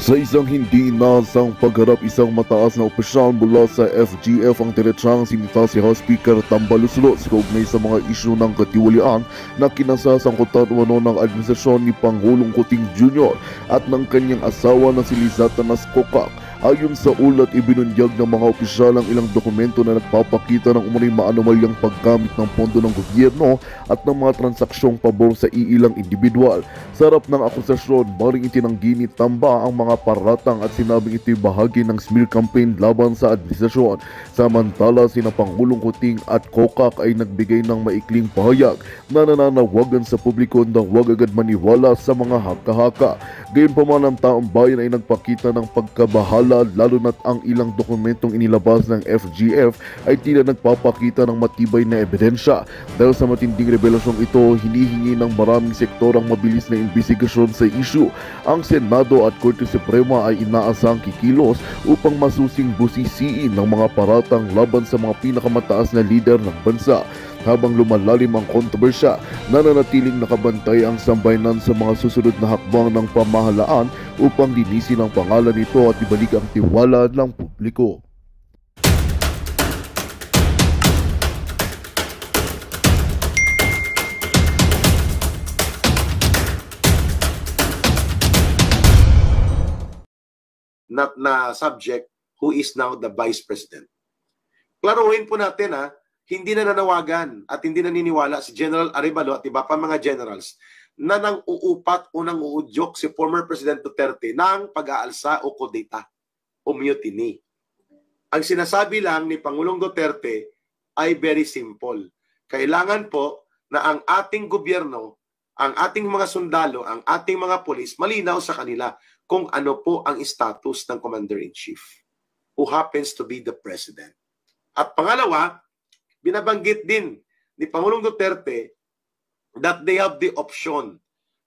Sa isang hindi inaasang pagharap, isang mataas na opisyal mula sa FGF ang diretsang sinita si House Speaker Tambaluslos kaugnay sa mga isyu ng katiwalian na kinasasangkutan umano ng administrasyon ni Pangulong Kuting Jr. at ng kanyang asawa na si Lizata Nascocak. Ayon sa ulat, ibinunyag ng mga opisyal ang ilang dokumento na nagpapakita ng umunoy maanomalyang paggamit ng pondo ng gobyerno at ng mga transaksyong pabor sa iilang individual. Sa harap ng akusasyon, maring itinanggi ni Tamba ang mga paratang at sinabing ito'y bahagi ng smear campaign laban sa administrasyon. Samantala, sina Pangulong Kuting at Kokak ay nagbigay ng maikling pahayag na nananawagan sa publiko na huwag agad maniwala sa mga haka-haka. Gayunpaman, ang taong bayan ay nagpakita ng pagkabahala lalo na't ang ilang dokumentong inilabas ng FGF ay tila nagpapakita ng matibay na ebidensya. Dahil sa matinding revelasyong ito, hinihingi ng maraming sektor ang mabilis na investigasyon sa isyu. Ang Senado at Korte Suprema ay inaasang kikilos upang masusing busisiin ng mga paratang laban sa mga pinakamataas na lider ng bansa. Habang lumalalim ang kontrobersya, nananatiling nakabantay ang sambayanan sa mga susunod na hakbang ng pamahalaan upang linisin ang pangalan nito at ibalik ang tiwala ng publiko. Na subject who is now the Vice President. Klaruhin po natin hindi na nanawagan at hindi naniniwala si General Arevalo at iba pa mga generals na nang uupat o nang uudyok si former President Duterte ng pag-aalsa o kudeta o mutiny. Ang sinasabi lang ni Pangulong Duterte ay very simple. Kailangan po na ang ating gobyerno, ang ating mga sundalo, ang ating mga pulis, malinaw sa kanila kung ano po ang status ng Commander-in-Chief who happens to be the President. At pangalawa, binabanggit din ni Pangulong Duterte that they have the option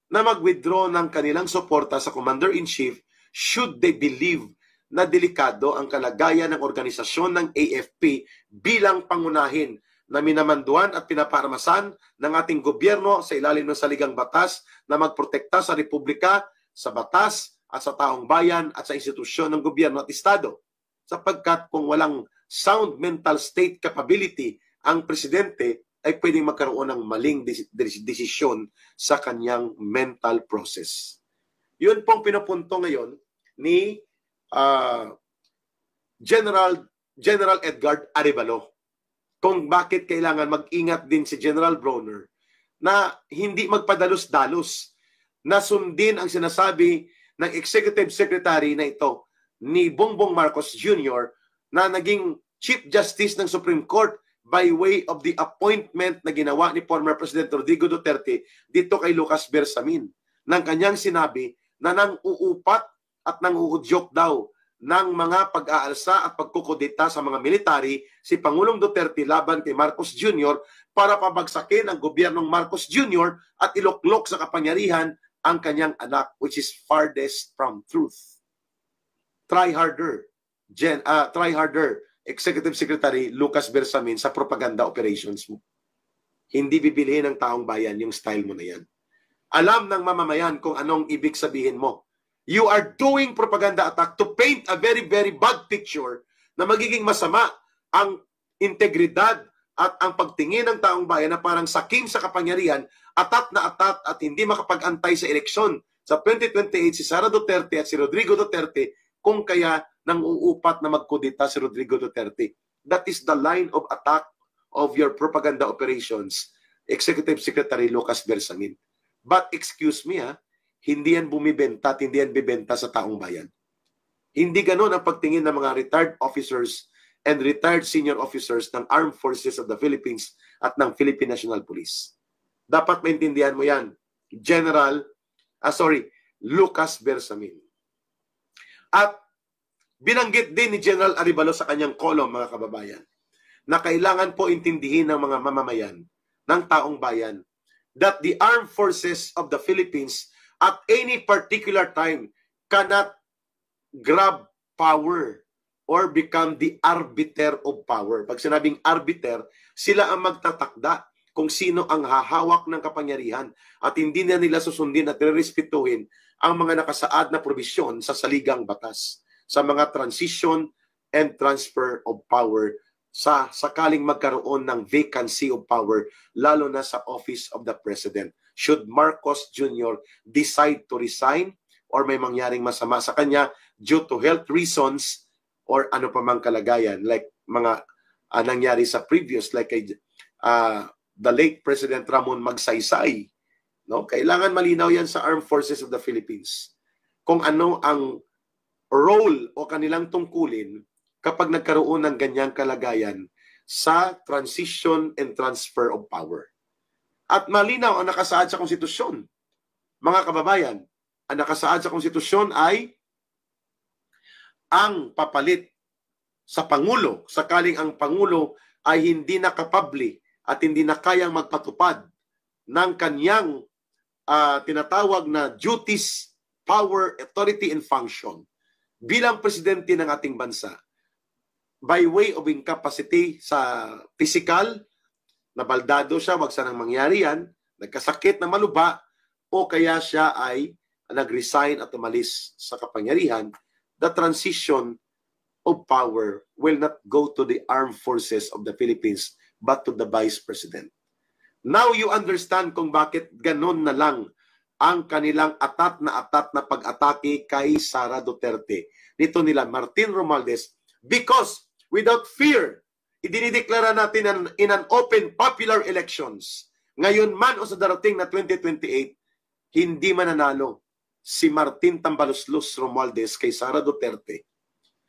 na mag-withdraw ng kanilang suporta sa Commander-in-Chief should they believe na delikado ang kalagayan ng organisasyon ng AFP bilang pangunahin na minamanduan at pinaparamasan ng ating gobyerno sa ilalim ng saligang batas na magprotekta sa Republika, sa batas at sa taong bayan at sa institusyon ng gobyerno at Estado. Sapagkat kung walang sound mental state capability ang presidente ay pwedeng magkaroon ng maling desisyon sa kanyang mental process. Yun pong pinupunto ngayon ni General Edgar Arevalo kung bakit kailangan mag-ingat din si General Bronner na hindi magpadalos-dalos na sundin ang sinasabi ng Executive Secretary na ito ni Bongbong Marcos Jr. na naging Chief Justice ng Supreme Court by way of the appointment na ginawa ni former President Rodrigo Duterte dito kay Lucas Bersamin nang kanyang sinabi na nang uupat at nang uudyok daw ng mga pag-aalsa at pagkukudeta sa mga military si Pangulong Duterte laban kay Marcos Jr. para pabagsakin ang gobyernong Marcos Jr. at iluklok sa kapangyarihan ang kanyang anak, which is farthest from truth. Try harder, Executive Secretary Lucas Bersamin, sa propaganda operations mo. Hindi bibilihin ng taong bayan yung style mo na yan. Alam ng mamamayan kung anong ibig sabihin mo. You are doing propaganda attack to paint a very, very bad picture na magiging masama ang integridad at ang pagtingin ng taong bayan na parang sakim sa kapangyarihan, atat na atat at hindi makapag-antay sa eleksyon sa 2028 si Sara Duterte at si Rodrigo Duterte kung kaya nang uupat na magkudeta si Rodrigo Duterte. That is the line of attack of your propaganda operations, Executive Secretary Lucas Bersamin. But excuse me hindi yan bumibenta at hindi yan bibenta sa taong bayan. Hindi ganon ang pagtingin ng mga retired officers and retired senior officers ng Armed Forces of the Philippines at ng Philippine National Police. Dapat maintindihan mo yan, Lucas Bersamin. At binanggit din ni General Arevalo sa kanyang kolom, mga kababayan, na kailangan po intindihin ng mga mamamayan, ng taong bayan, that the Armed Forces of the Philippines at any particular time cannot grab power or become the arbiter of power. Pag sinabing arbiter, sila ang magtatakda kung sino ang hahawak ng kapangyarihan at hindi na nila susundin at respetuhin ang mga nakasaad na probisyon sa saligang batas sa mga transition and transfer of power sa sakaling magkaroon ng vacancy of power, lalo na sa Office of the President. Should Marcos Jr. decide to resign or may mangyaring masama sa kanya due to health reasons or ano pa mang kalagayan, like mga nangyari sa previous, like the late President Ramon Magsaysay. No? Kailangan malinaw yan sa Armed Forces of the Philippines kung ano ang role o kanilang tungkulin kapag nagkaroon ng ganyang kalagayan sa transition and transfer of power. At malinaw ang nakasaad sa konstitusyon. Mga kababayan, ang nakasaad sa konstitusyon ay ang papalit sa Pangulo, sakaling ang Pangulo ay hindi nakapabli at hindi na kayang magpatupad ng kanyang tinatawag na duties, power, authority, and function bilang presidente ng ating bansa by way of incapacity sa physical, nabaldado siya, wag sanang mangyari yan, nagkasakit na maluba, o kaya siya ay nag-resign at umalis sa kapangyarihan, the transition of power will not go to the armed forces of the Philippines but to the Vice President. Now you understand kung bakit ganon na lang ang kanilang atat na pag-atake kay Sara Duterte. Nito nila Martin Romualdez, because without fear, idinideklara natin in an open popular elections. Ngayon man o sa darating na 2028, hindi mananalo si Martin Tambaluslos Romualdez kay Sara Duterte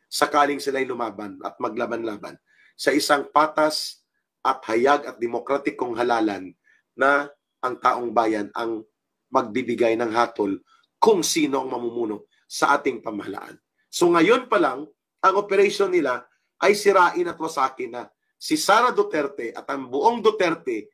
sakaling sila'y lumaban at maglaban-laban sa isang patas at hayag at demokratikong halalan na ang taong bayan ang magbibigay ng hatol kung sino ang mamumuno sa ating pamahalaan. So ngayon pa lang, ang operation nila ay sirain at wasakin na si Sara Duterte at ang buong Duterte,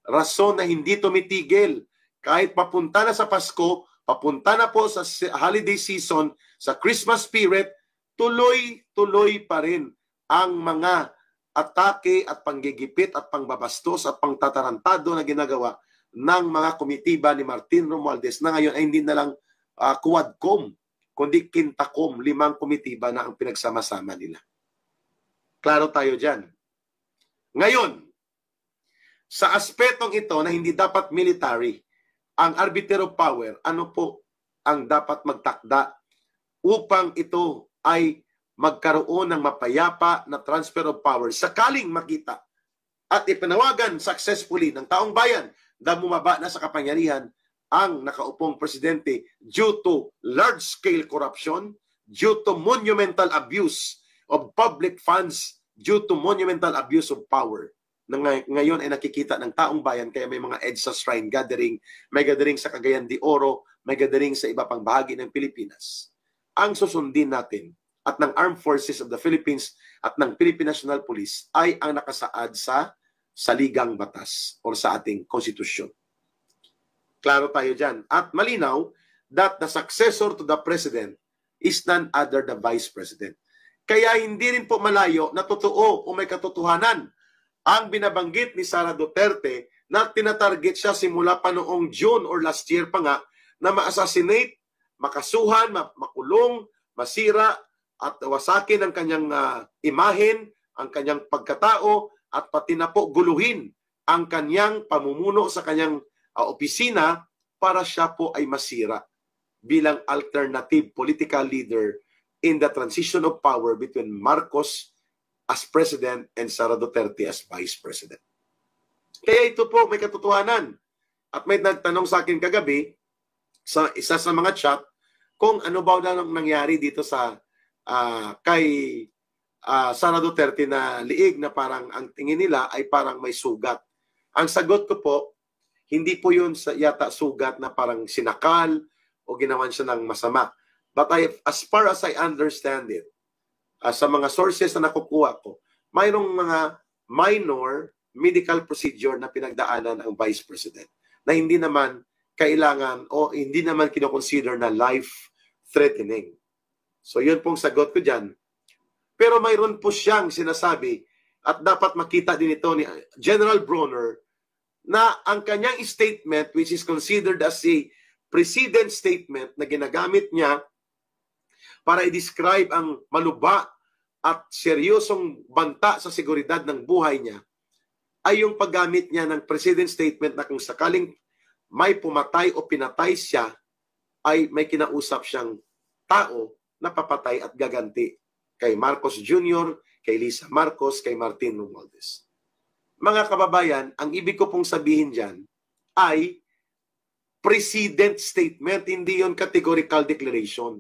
rason na hindi tumitigil kahit papunta na sa Pasko, papunta na po sa holiday season, sa Christmas spirit, tuloy-tuloy pa rin ang mga atake at panggigipit at pangbabastos at pangtatarantado na ginagawa ng mga komitiba ni Martin Romualdez na ngayon ay hindi na lang quadcom, kundi quintacom, 5 komitiba na ang pinagsama-sama nila. Klaro tayo dyan. Ngayon, sa aspetong ito na hindi dapat military, ang arbiter of power, ano po ang dapat magtakda upang ito ay magkaroon ng mapayapa na transfer of power sakaling makita at ipanawagan successfully ng taong bayan na bumaba na sa kapangyarihan ang nakaupong presidente due to large-scale corruption, due to monumental abuse of public funds, due to monumental abuse of power na ngayon ay nakikita ng taong bayan. Kaya may mga EDSA shrine gathering, may gathering sa Cagayan de Oro, may gathering sa iba pang bahagi ng Pilipinas. Ang susundin natin at ng Armed Forces of the Philippines at ng Philippine National Police ay ang nakasaad sa saligang batas o sa ating konstitusyon. Klaro tayo dyan. At malinaw that the successor to the President is none other the Vice President. Kaya hindi rin po malayo na totoo o may katotohanan ang binabanggit ni Sara Duterte na tinatarget siya simula pa noong June or last year pa nga na ma-assassinate, makasuhan, makulong, masira at wasakin ang kanyang imahen, ang kanyang pagkatao at pati na po guluhin ang kanyang pamumuno sa kanyang opisina para siya po ay masira bilang alternative political leader in the transition of power between Marcos as President and Sara Duterte as Vice President. Kaya ito po may katotohanan. At may nagtanong sa akin kagabi sa isa sa mga chat kung ano ba na nangyari dito sa kay Sara Duterte na liig na parang ang tingin nila ay parang may sugat. Ang sagot ko po, hindi po yun yata sugat na parang sinakal o ginawan siya ng masama. But as far as I understand it, sa mga sources na nakukuha ko, mayroong mga minor medical procedure na pinagdaanan ang Vice President na hindi naman kailangan o hindi naman kinoconsider na life-threatening. So yun pong sagot ko dyan. Pero mayroon po siyang sinasabi at dapat makita din ito ni General Bronner na ang kanyang statement which is considered as a President statement na ginagamit niya para i-describe ang malubha at seryosong banta sa seguridad ng buhay niya ay yung paggamit niya ng President statement na kung sakaling may pumatay o pinatay siya, ay may kinausap siyang tao na papatay at gaganti kay Marcos Jr., kay Lisa Marcos, kay Martin Romualdez. Mga kababayan, ang ibig ko pong sabihin dyan ay President statement, hindi yon categorical declaration.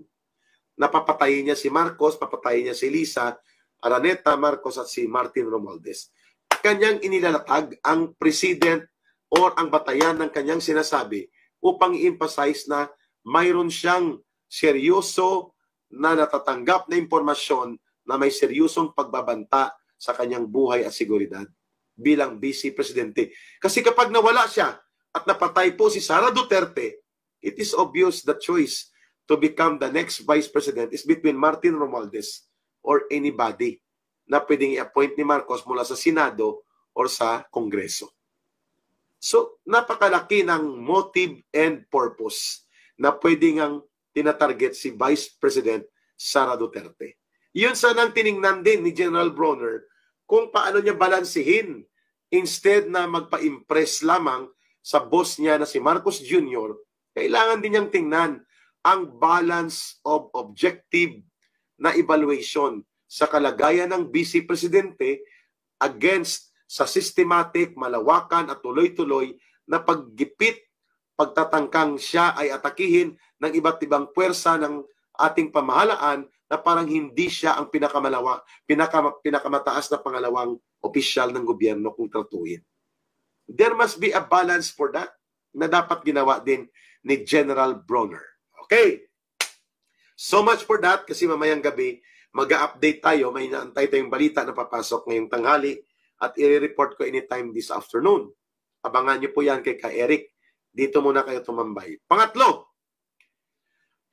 Napapatayin niya si Marcos, papatayin niya si Lisa, Araneta Marcos at si Martin Romualdez. Kanyang inilalatag ang president or ang batayan ng kanyang sinasabi upang i-emphasize na mayroon siyang seryoso na natatanggap na impormasyon na may seryosong pagbabanta sa kanyang buhay at seguridad bilang Vice Presidente. Kasi kapag nawala siya at napatay po si Sara Duterte, it is obvious the choice to become the next Vice President is between Martin Romualdez or anybody na pwedeng i-appoint ni Marcos mula sa Senado or sa Kongreso. So, napakalaki ng motive and purpose na pwedeng ang tinatarget si Vice President Sara Duterte. Yun sanang tiningnan din ni General Bronner kung paano niya balansihin instead na magpa-impress lamang sa boss niya na si Marcos Jr., kailangan din niyang tingnan ang balance of objective na evaluation sa kalagayan ng Vice Presidente against sa systematic, malawakan at tuloy-tuloy na paggipit, pagtatangkang siya ay atakihin ng iba't ibang puwersa ng ating pamahalaan na parang hindi siya ang pinakamataas na pangalawang opisyal ng gobyerno kung tratuhin. There must be a balance for that na dapat ginawa din ni General Bronner. Okay. So much for that kasi mamayang gabi mag-update tayo. May inaantay tayong balita na papasok ngayong tanghali at i-report ko anytime this afternoon. Abangan niyo po yan kay Eric. Dito muna kayo tumambay. Pangatlo,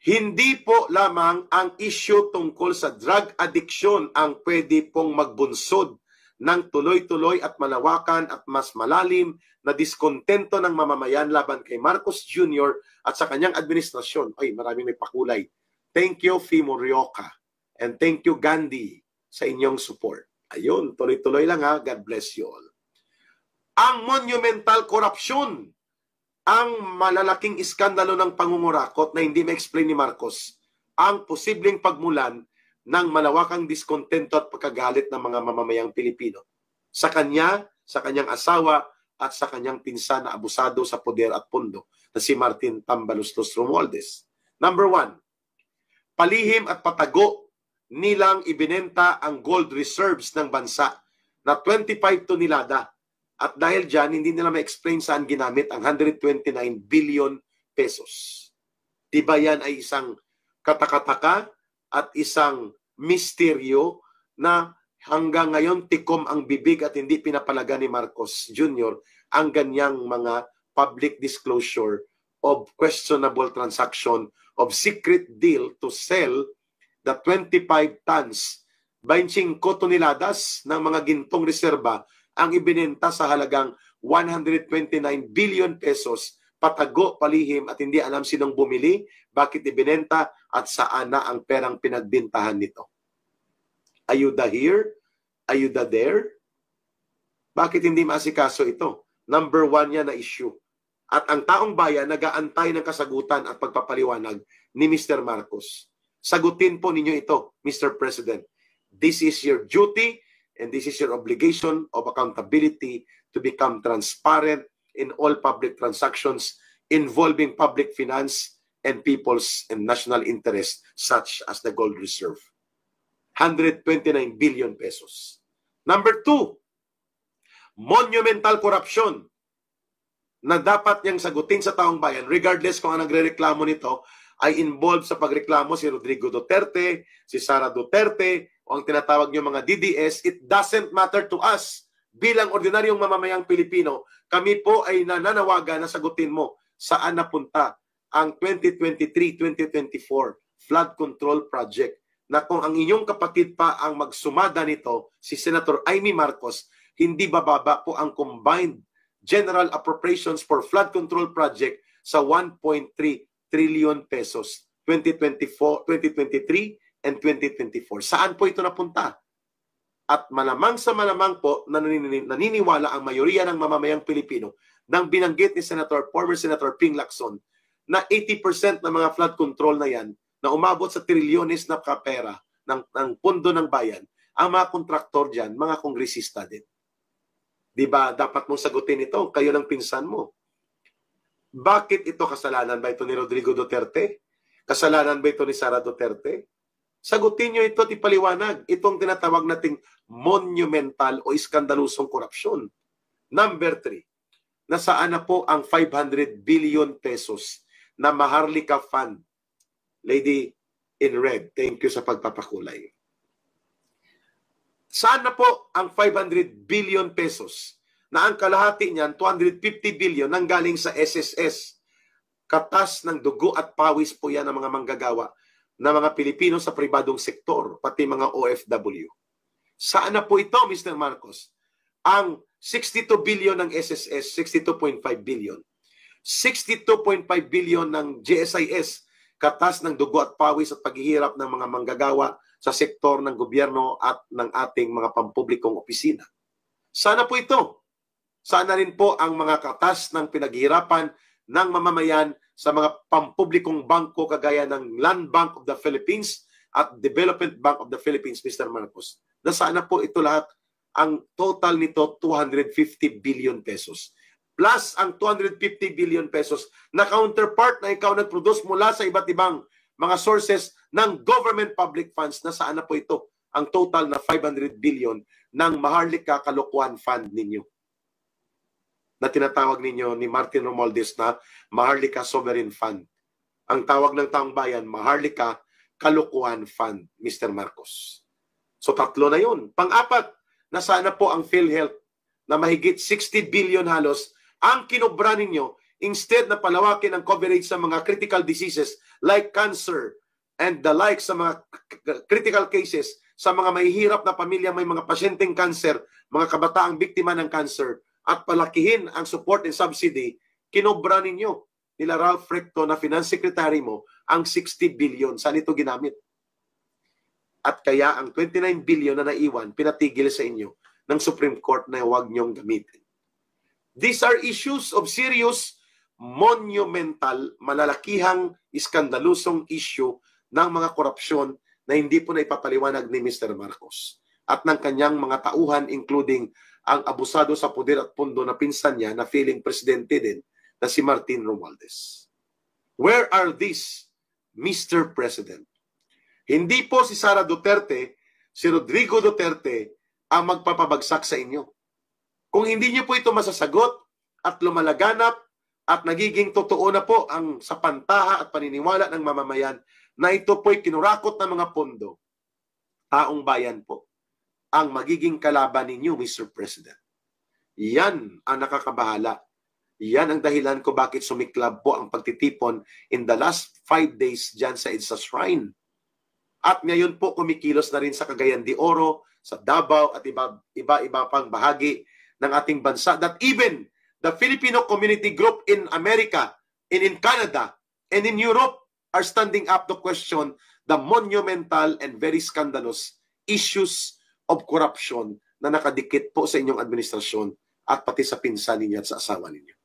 hindi po lamang ang issue tungkol sa drug addiction ang pwede pong magbunsod ng tuloy-tuloy at malawakan at mas malalim na diskontento ng mamamayan laban kay Marcos Jr. at sa kanyang administrasyon. Ay, maraming may pakulay. Thank you, Fimo Rioca. And thank you, Gandhi, sa inyong support. Ayun, tuloy-tuloy lang ha. God bless you all. Ang monumental corruption, ang malalaking iskandalo ng pangungurakot na hindi ma-explain ni Marcos, ang posibleng pagmulan ng malawakang diskontento at pagkagalit ng mga mamamayang Pilipino sa kanya, sa kanyang asawa, at sa kanyang pinsan na abusado sa poder at pondo na si Martin Tambaluslos Romualdez. Number 1, palihim at patago nilang ibinenta ang gold reserves ng bansa na 25 tonelada. At dahil dyan, hindi nila ma-explain saan ginamit ang 129 billion pesos. Diba yan ay isang katakataka at isang misteryo na hanggang ngayon tikom ang bibig at hindi pinapalaga ni Marcos Jr. ang ganyang mga public disclosure of questionable transaction of secret deal to sell the 25 tons, 25 toneladas ng mga gintong reserba ang ibinenta sa halagang 129 billion pesos, patago, palihim at hindi alam sinong bumili, bakit ibinenta at saan na ang perang pinagbintahan nito. Ayuda here? Ayuda there? Bakit hindi maasikaso ito? Number 1 yan na issue. At ang taong bayan nag-aantay ng kasagutan at pagpapaliwanag ni Mr. Marcos. Sagutin po ninyo ito, Mr. President. This is your duty and this is your obligation of accountability to become transparent in all public transactions involving public finance and people's and national interest such as the gold reserve. 129 billion pesos. Number 2, monumental corruption na dapat niyang sagutin sa taong bayan regardless kung ang nagrereklamo nito ay involved sa pagreklamo si Rodrigo Duterte, si Sara Duterte, o ang tinatawag niyo mga DDS. It doesn't matter to us. Bilang ordinaryong mamamayang Pilipino, kami po ay nananawagan na sagutin mo saan napunta ang 2023-2024 flood control project na kung ang inyong kapatid pa ang magsumada nito, si Senator Amy Marcos, hindi bababa po ang combined general appropriations for flood control project sa 1.3 trillion pesos 2023 and 2024. Saan po ito napunta? At malamang sa malamang po naniniwala ang mayoriya ng mamamayang Pilipino nang binanggit ni former Senator Ping Lacson na 80% ng mga flood control na yan na umabot sa trilyones na kapera ng pondo ng bayan, ang mga kontraktor dyan, mga kongresista din. Diba, dapat mong sagutin ito, kayo ng pinsan mo. Bakit ito? Kasalanan ba ito ni Rodrigo Duterte? Kasalanan ba ito ni Sara Duterte? Sagutin nyo ito at ipaliwanag. Itong tinatawag nating monumental o iskandalusong korupsyon. Number 3, nasaan na po ang 500 billion pesos na Maharlika Fund? Lady in red, thank you sa pagpapakulay. Saan na po ang 500 billion pesos na ang kalahati niyan, 250 billion, nanggaling sa SSS? Katas ng dugo at pawis po yan ng mga manggagawa na mga Pilipino sa pribadong sektor, pati mga OFW. Saan na po ito, Mr. Marcos? Ang 62 billion ng SSS, 62.5 billion. 62.5 billion ng GSIS, katas ng dugo at pawis at paghihirap ng mga manggagawa sa sektor ng gobyerno at ng ating mga pampublikong opisina. Sana po ito. Sana rin po ang mga katas ng pinaghihirapan ng mamamayan sa mga pampublikong bangko kagaya ng Land Bank of the Philippines at Development Bank of the Philippines, Mr. Marcos. Na sana po ito lahat, ang total nito 250 billion pesos. Plus ang 250 billion pesos na counterpart na ikaw nag-produce mula sa iba't ibang mga sources ng government public funds. Na saan na po ito? Ang total na 500 billion ng Maharlika Kalokohan Fund ninyo. Na tinatawag ninyo ni Martin Romualdez na Maharlika Sovereign Fund. Ang tawag ng taong bayan, Maharlika Kalokohan Fund, Mr. Marcos. So 3 na yun. Pang-4, nasaan na po ang PhilHealth na mahigit 60 billion halos ang kinobra ninyo, instead na palawakin ang coverage sa mga critical diseases like cancer and the like, sa mga critical cases, sa mga mahihirap na pamilya may mga pasyenteng cancer, mga kabataang biktima ng cancer, at palakihin ang support and subsidy, kinobra ninyo nila Ralph Recto na finance secretary mo ang 60 billion. Saan ito ginamit? At kaya ang 29 billion na naiwan, pinatigil sa inyo ng Supreme Court na huwag nyong gamitin. These are issues of serious, monumental, malalakihang, iskandalusong issue ng mga korupsyon na hindi po na ipapaliwanag ni Mr. Marcos at ng kanyang mga tauhan, including ang abusado sa poder at pundo na pinsan niya na feeling presidente din na si Martin Romualdez. Where are these, Mr. President? Hindi po si Sara Duterte, si Rodrigo Duterte ang magpapabagsak sa inyo. Kung hindi niyo po ito masasagot at lumalaganap at nagiging totoo na po ang sapantaha at paniniwala ng mamamayan na ito po'y kinurakot ng mga pondo, taong bayan po ang magiging kalaban ninyo, Mr. President. Yan ang nakakabahala. Yan ang dahilan ko bakit sumiklab po ang pagtitipon in the last 5 days dyan sa EDSA Shrine. At ngayon po kumikilos na rin sa Cagayan de Oro, sa Davao at iba-iba pang bahagi ng ating bansa, that even the Filipino community group in America and in Canada and in Europe are standing up to question the monumental and very scandalous issues of corruption na nakadikit po sa inyong administrasyon at pati sa pinsan ninyo at sa asawa ninyo.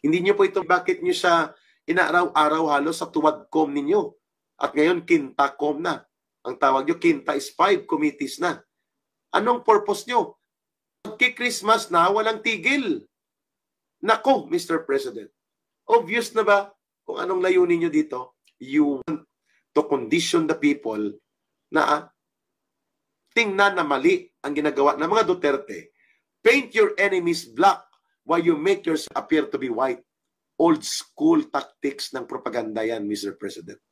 Hindi nyo po ito, bakit nyo siya inaaraw-araw halos sa tuwadcom ninyo? At ngayon, kinta-com na. Ang tawag nyo, kinta is 5 committees na. Anong purpose nyo? Pagki-Christmas na, walang tigil. Nako, Mr. President. Obvious na ba kung anong layunin nyo dito? You want to condition the people na tingnan na mali ang ginagawa ng mga Duterte. Paint your enemies black while you make yourself appear to be white. Old school tactics ng propaganda yan, Mr. President.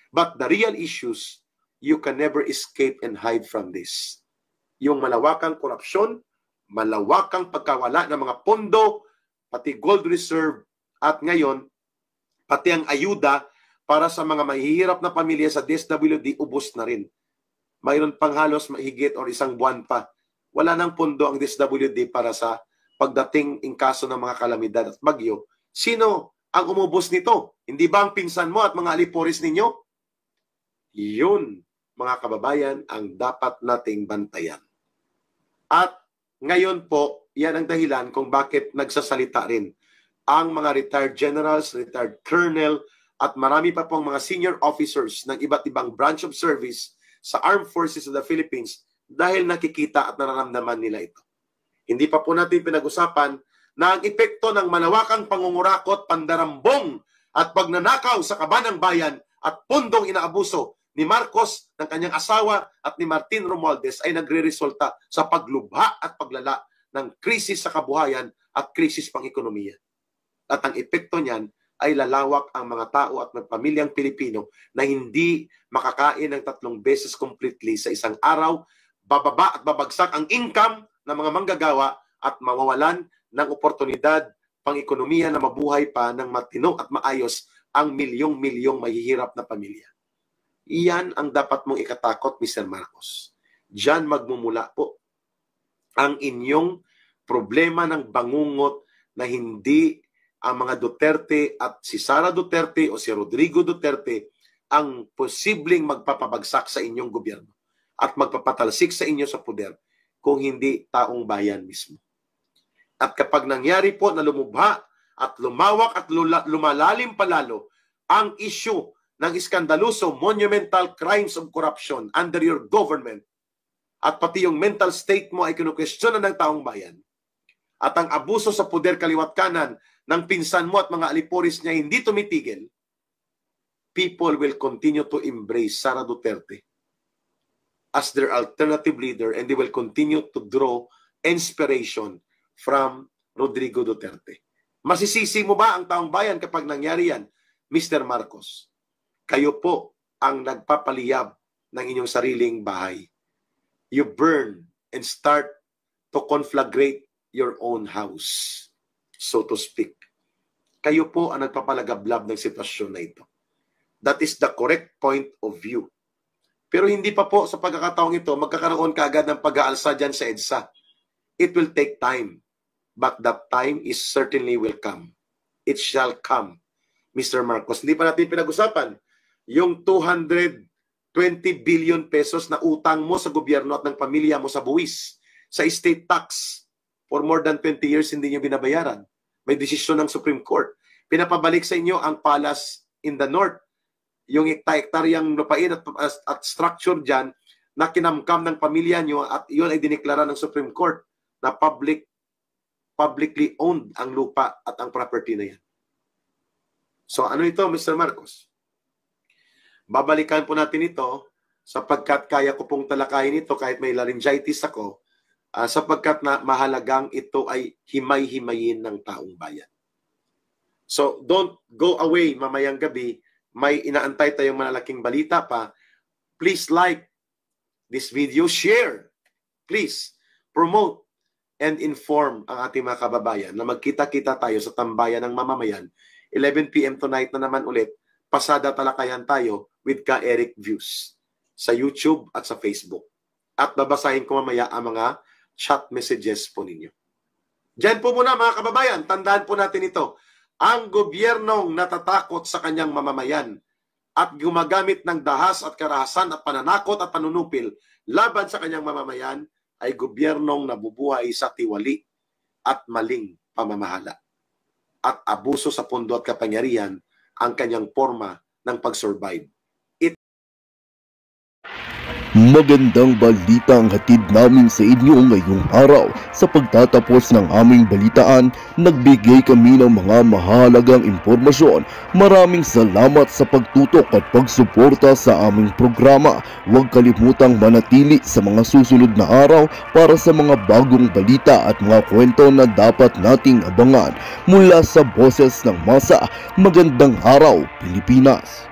But the real issues, you can never escape and hide from this. Yung malawakang korupsyon, malawakang pagkawala ng mga pondo, pati gold reserve, at ngayon, pati ang ayuda para sa mga mahihirap na pamilya sa DSWD, ubos na rin. Mayroon pang halos mahigit o 1 buwan pa. Wala nang pondo ang DSWD para sa pagdating in kaso ng mga kalamidad at bagyo. Sino ang umubos nito? Hindi ba ang pinsan mo at mga aliporis ninyo? Yun, mga kababayan, ang dapat nating bantayan. At ngayon po, yan ang dahilan kung bakit nagsasalita rin ang mga retired generals, retired colonel, at marami pa pong mga senior officers ng iba't ibang branch of service sa Armed Forces of the Philippines dahil nakikita at nararamdaman nila ito. Hindi pa po natin pinag-usapan na ang epekto ng malawakang pangungurakot, pandarambong at pagnanakaw sa kabanang bayan at pundong inaabuso ni Marcos, ng kanyang asawa at ni Martin Romualdez ay nagre-resulta sa paglubha at paglala ng krisis sa kabuhayan at krisis pang-ekonomiya. At ang epekto niyan ay lalawak ang mga tao at mga pamilyang Pilipino na hindi makakain ng 3 beses completely sa isang araw, bababa at babagsak ang income ng mga manggagawa at mawawalan ng oportunidad pang-ekonomiya na mabuhay pa ng matino at maayos ang milyong-milyong mahihirap na pamilya. Iyan ang dapat mong ikatakot, Mr. Marcos. Diyan magmumula po ang inyong problema ng bangungot na hindi ang mga Duterte at si Sara Duterte o si Rodrigo Duterte ang posibleng magpapabagsak sa inyong gobyerno at magpapatalsik sa inyo sa poder kung hindi taong bayan mismo. At kapag nangyari po na lumubha at lumawak at lumalalim palalo ang issue ng iskandaluso monumental crimes of corruption under your government at pati yung mental state mo ay kinukwestiyonan ng taong bayan at ang abuso sa poder kaliwat kanan ng pinsan mo at mga aliporis niya hindi tumitigil, people will continue to embrace Sara Duterte as their alternative leader and they will continue to draw inspiration from Rodrigo Duterte. Masisisi mo ba ang taong bayan kapag nangyari yan, Mr. Marcos? Kayo po ang nagpapaliyab ng inyong sariling bahay. You burn and start to conflagrate your own house, so to speak. Kayo po ang nagpapalagablab ng sitwasyon na ito. That is the correct point of view. Pero hindi pa po sa pagkakataong ito, magkakaroon kaagad ng pag-aalsa dyan sa EDSA. It will take time. But that time is certainly will come. It shall come, Mr. Marcos. Hindi pa natin pinag-usapan yung 220 billion pesos na utang mo sa gobyerno at ng pamilya mo sa buwis, sa estate tax. For more than 20 years, hindi nyo binabayaran. May desisyon ng Supreme Court. Pinapabalik sa inyo ang palace in the north, yung hektaryang lupain at structure dyan na kinamkam ng pamilya nyo at yun ay diniklara ng Supreme Court na publicly owned ang lupa at ang property na yan. So ano ito, Mr. Marcos? Babalikan po natin ito sapagkat kaya ko pong talakayin ito kahit may laryngitis ako, sapagkat na mahalagang ito ay himay-himayin ng taong bayan. So don't go away mamayang gabi. May inaantay tayong malalaking balita pa. Please like this video, share. Please promote and inform ang ating mga kababayan na magkita-kita tayo sa tambayan ng mamamayan. 11 PM tonight na naman ulit. Pasada talakayan tayo with Ka Eric Views sa YouTube at sa Facebook. At babasahin ko mamaya ang mga chat messages po ninyo. Diyan po muna mga kababayan, tandaan po natin ito. Ang gobyernong natatakot sa kanyang mamamayan at gumagamit ng dahas at karahasan at pananakot at panunupil laban sa kanyang mamamayan ay gobyernong nabubuhay sa tiwali at maling pamamahala. At abuso sa pondo at kapangyarihan ang kanyang forma ng pag-survive. Magandang balita ang hatid namin sa inyo ngayong araw. Sa pagtatapos ng aming balitaan, nagbigay kami ng mga mahalagang impormasyon. Maraming salamat sa pagtutok at pagsuporta sa aming programa. Huwag kalimutang manatili sa mga susunod na araw para sa mga bagong balita at mga kwento na dapat nating abangan. Mula sa Boses ng Masa, magandang araw, Pilipinas!